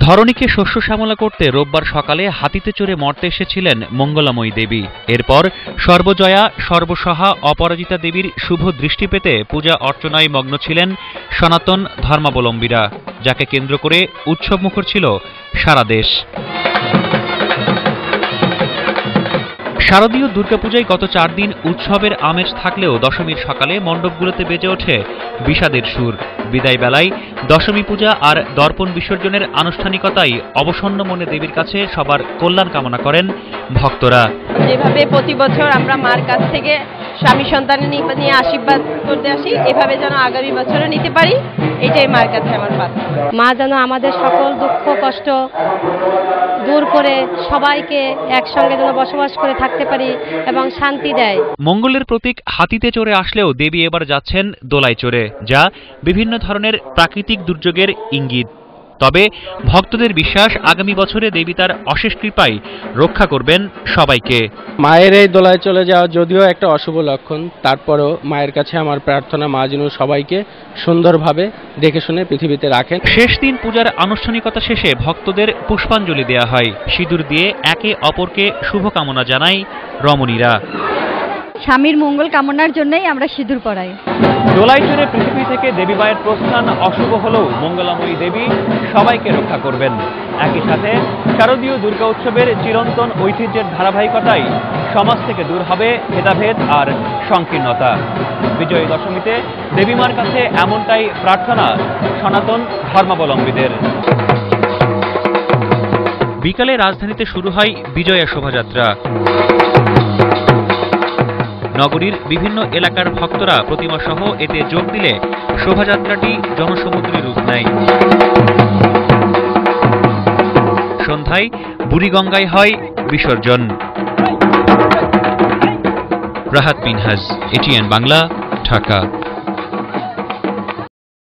ধরণীকে শস্য শ্যামলা করতে রোববার সকালে হাতিতে চড়ে মর্তে এসেছিলেন মঙ্গলাময়ী দেবী। এরপর সর্বজয়া সর্বসহা অপরাজিতা দেবীর শুভ দৃষ্টি পেতে পূজা অর্চনায় মগ্ন ছিলেন সনাতন ধর্মাবলম্বীরা, যাকে কেন্দ্র করে উৎসবমুখর ছিল সারা দেশ। শারদীয় দুর্গাপূজায় গত 4 দিন উৎসবের আমেজ থাকলেও দশমীর সকালে মণ্ডপগুলোতে বেজে ওঠে বিষাদের সুর। বিদায় বেলায় দশমী পূজা আর দর্পণ বিসর্জনের আনুষ্ঠানিকতায় অবসন্ন মনে দেবীর কাছে সবার কল্যাণ কামনা করেন ভক্তরা। যেভাবে প্রতি বছর আমরা মার কাছ থেকে স্বামী সন্তান নিয়ে আশীর্বাদ করতে আসি, এভাবে যেন আগামী বছরও নিতে পারি, এটাই মার কাছে আমার প্রার্থনা। মা যেন আমাদের সকল দুঃখ কষ্ট দূর করে সবাইকে একসঙ্গে যেন বসবাস করে থাকতে পারি এবং শান্তি দেয়। মঙ্গলের প্রতীক হাতিতে চড়ে আসলেও দেবী এবার যাচ্ছেন দোলায় চড়ে, যা বিভিন্ন ধরনের প্রাকৃতিক দুর্যোগের ইঙ্গিত। তবে ভক্তদের বিশ্বাস আগামী বছরে দেবী তার অশেষ কৃপায় রক্ষা করবেন সবাইকে। মায়ের এই দোলায় চলে যাওয়া যদিও একটা অশুভ লক্ষণ, তারপরও মায়ের কাছে আমার প্রার্থনা মা যেন সবাইকে সুন্দরভাবে দেখে শুনে পৃথিবীতে রাখেন। শেষ দিন পূজার আনুষ্ঠানিকতা শেষে ভক্তদের পুষ্পাঞ্জলি দেয়া হয়। সিঁদুর দিয়ে একে অপরকে শুভকামনা জানায় রমণীরা। স্বামীর মঙ্গল কামনার জন্যই আমরা সিঁদুর পরাই। দোলায় চড়ে পৃথিবী থেকে দেবী মায়ের প্রস্থান অশুভ হলেও মঙ্গলাময়ী দেবী সবাইকে রক্ষা করবেন। একই সাথে শারদীয় দুর্গা উৎসবের চিরন্তন ঐতিহ্যের ধারাবাহিকতায় সমাজ থেকে দূর হবে ভেদাভেদ আর সংকীর্ণতা। বিজয়ী দশমীতে দেবীমার কাছে এমনটাই প্রার্থনা সনাতন ধর্মাবলম্বীদের। বিকালে রাজধানীতে শুরু হয় বিজয়া শোভাযাত্রা। নগরীর বিভিন্ন এলাকার ভক্তরা প্রতিমা সহ এতে যোগ দিলে শোভাযাত্রাটি জনসমুদ্রে রূপ নেয়। সন্ধ্যায় বুড়িগঙ্গায় হয় বিসর্জন। রাহাত মিনহাজ, এটিএন বাংলা, ঢাকা।